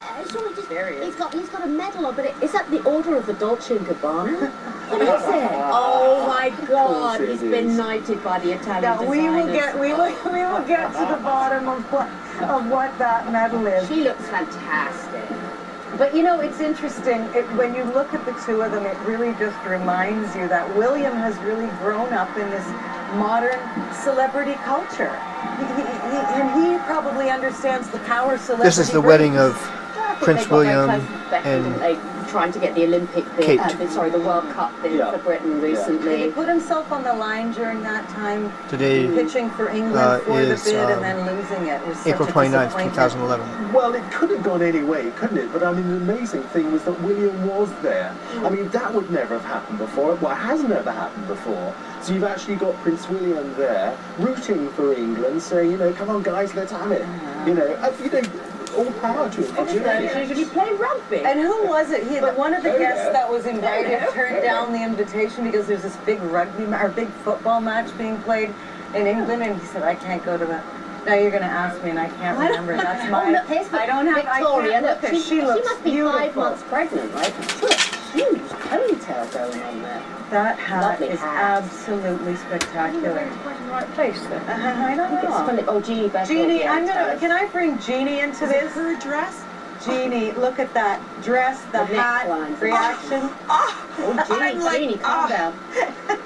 He's got a medal on, but it's at the Order of the Dolce & Gabbana. What is it? Oh my God! He's been knighted by the Italian designers. We will get to the bottom of what that medal is. She looks fantastic. But you know, it's interesting, when you look at the two of them, it really just reminds you that William has really grown up in this modern celebrity culture. He probably understands the power celebrity This is the brings. wedding of Prince William and trying to get the Olympic bid, the World Cup bid for Britain recently. He put himself on the line during that time, today pitching for England for the bid and then losing it. April 29th, 2011. Well, it could have gone any way, couldn't it? But I mean, the amazing thing was that William was there. I mean, that would never have happened before. Well, it has never happened before. So you've actually got Prince William there, rooting for England, saying, you know, come on guys, let's have it. All power to him. Did he play rugby? And who was it? One of the guests that was invited turned down the invitation because there's this big big football match being played in England, and he said, I can't go to that. Now you're going to ask me, and I can't remember. That's my... I don't have Victoria. Look, she looks must be beautiful. 5 months pregnant, right? She looks huge ponytail going on there. That hat Lovely is hat. absolutely spectacular. In the right place then. I don't know. Jeannie Beck. Jeannie, can I bring Jeannie into this? Her dress? Jeannie, look at that dress, the hat, reaction. Jeannie, calm down.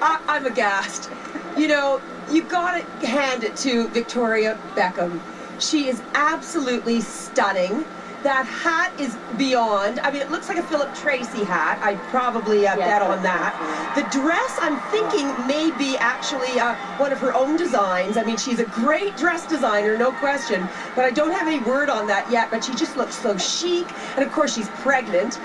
I'm aghast. You know, you gotta hand it to Victoria Beckham. She is absolutely stunning. That hat is beyond. I mean, it looks like a Philip Tracy hat. I'd probably bet on that. The dress, I'm thinking, may be actually one of her own designs. I mean, she's a great dress designer, no question, but I don't have any word on that yet, but she just looks so chic, and of course she's pregnant.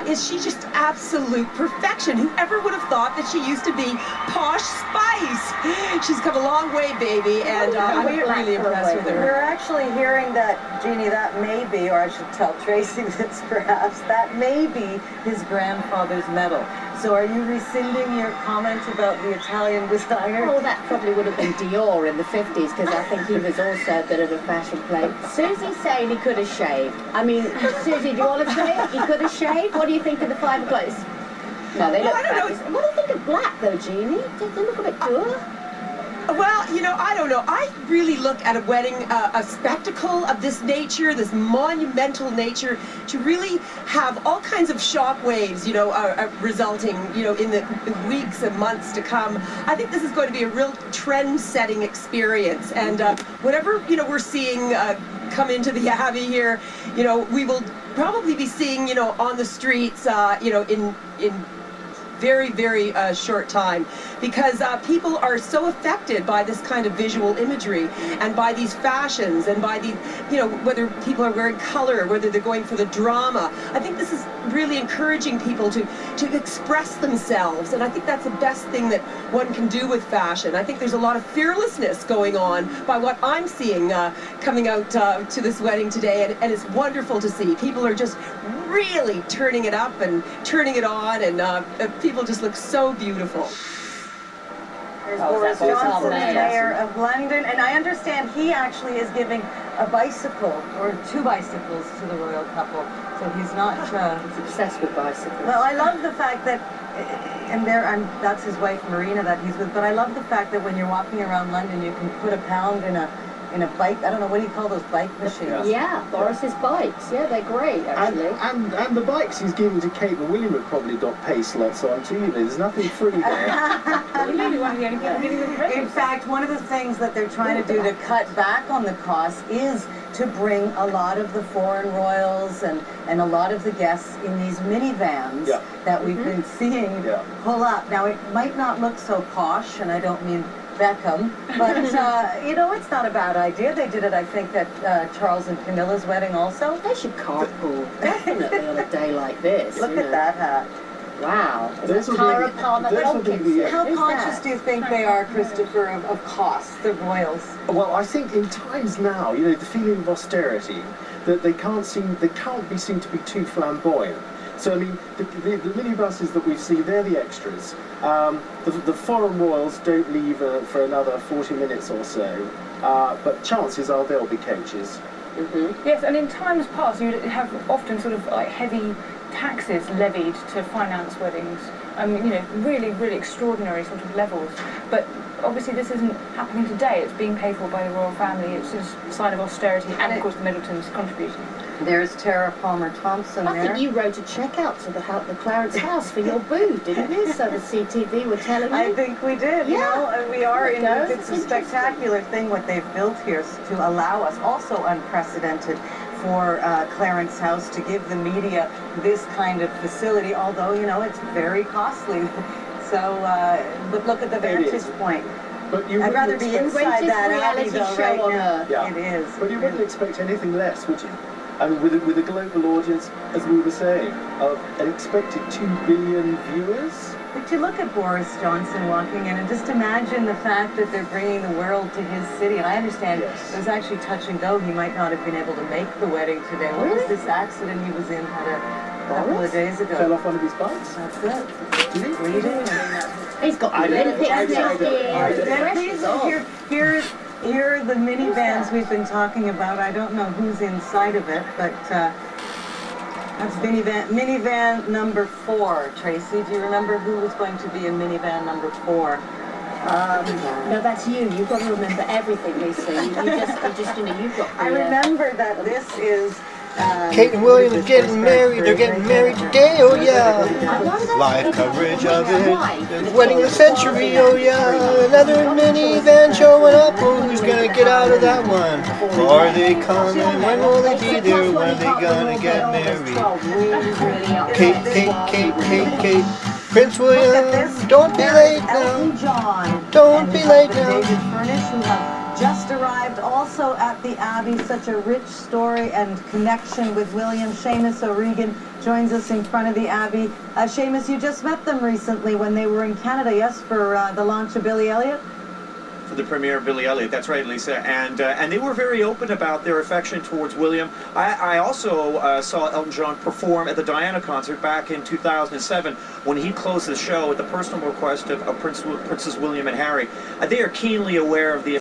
Is she just absolute perfection? Whoever would have thought that she used to be Posh Spice? She's come a long way, baby, and I'm really impressed with her. We're actually hearing that, Jeannie, that may be, or I should tell Tracy this perhaps, that may be his grandfather's medal. So are you rescinding your comment about the Italian designer? Oh, that probably would have been Dior in the 50s, because I think he was also a bit of a fashion plate. Susie's saying he could have shaved. I mean, Susie, do you want to say it? He could have shaved? What do you think of the 5 o'clock? No, they look fabulous. What do you think of black, though, Jeannie? They look a bit dour. Well, you know, I don't know. I really look at a wedding, a spectacle of this nature, this monumental nature, to really have all kinds of shock waves, you know, resulting, you know, in the weeks and months to come. I think this is going to be a real trend-setting experience, and whatever, you know, we're seeing come into the Abbey here, you know, we will probably be seeing, you know, on the streets, you know, in very, very short time, because people are so affected by this kind of visual imagery and by these fashions and by the, you know, whether people are wearing color, whether they're going for the drama. I think this is really encouraging people to express themselves, and I think that's the best thing that one can do with fashion. I think there's a lot of fearlessness going on by what I'm seeing coming out to this wedding today, and it's wonderful to see. People are just really turning it up and turning it on, and people just look so beautiful. There's Boris Johnson, the mayor of London, and I understand he actually is giving a bicycle, or 2 bicycles, to the royal couple. So he's not... He's obsessed with bicycles. Well, I love the fact that, and that's his wife Marina that he's with, but I love the fact that when you're walking around London, you can put £1 in a bike, I don't know, what do you call those bike machines? Yeah, Boris's bikes. Yeah, they're great, actually. And the bikes he's giving to Kate and William have probably got pay slots on too. You know, there's nothing free there. In fact, one of the things that they're trying to do to cut back on the cost is to bring a lot of the foreign royals and a lot of the guests in these minivans that we've been seeing pull up. Now, it might not look so posh, and I don't mean Beckham, but you know, it's not a bad idea. They did it, I think, at Charles and Camilla's wedding also. They should carpool, definitely, on a day like this. Look at that hat. Wow. Is that Tara Palmer Tompkins? How conscious do you think they are, Christopher, of cost, the royals? Well, I think in times now, you know, the feeling of austerity, that they can't be seen to be too flamboyant. So, I mean, the minibuses that we've seen, they're the extras. The foreign royals don't leave for another 40 minutes or so, but chances are there'll be coaches. Yes, and in times past, you'd have often sort of like heavy taxes levied to finance weddings. You know, really, really extraordinary sort of levels. But obviously this isn't happening today. It's being paid for by the royal family. It's just a sign of austerity, and of course the Middletons contributing. There's Tara Palmer Thompson I there. think you wrote a check out to the Clarence house for your booth, didn't you? So the CTV were telling you. I think we did, you Yeah. know, and we are in There you go. it's a spectacular thing what they've built here to allow us, also unprecedented for Clarence House to give the media this kind of facility, although, you know, it's very costly. So, but look at the vantage point. But you I'd wouldn't rather be expect- inside Greatest that abbey reality though show right on now. earth. Yeah. It is. But you wouldn't expect anything less, would you? I mean, with a global audience, as we were saying, of an expected 2 billion viewers. But you look at Boris Johnson walking in and just imagine the fact that they're bringing the world to his city. And I understand Yes. it was actually touch and go. He might not have been able to make the wedding today. What was Really? this accident he was in had a couple of Boris? days ago? Fell off one of his bikes. That's it. Did he? Bleeding. He's got the I don't know. Olympics I next don't know. year. I The don't know. pressure's on. Here are the minivans we've been talking about. I don't know who's inside of it, but that's minivan number 4. Tracy, do you remember who was going to be in minivan number 4? No, that's you. You've got to remember everything, Lisa. You just, you know, you've got. I remember that this is. Kate and William are getting married. They're getting married today. Oh yeah. Live coverage of it. The wedding of the century. Oh yeah. Another minivan showing up. Oh, who's gonna get out of that one? Are they coming? When will they be there? When are they gonna get married? Kate. Prince William, don't be late Elton now. John. Don't and be his late husband now. David Furnish, who have just arrived also at the Abbey. Such a rich story and connection with William. Seamus O'Regan joins us in front of the Abbey. Seamus, you just met them recently when they were in Canada, yes, for the launch of Billy Elliot? For the premiere of Billy Elliot, that's right, Lisa, and they were very open about their affection towards William. I also saw Elton John perform at the Diana concert back in 2007 when he closed the show at the personal request of Princes William and Harry. They are keenly aware of the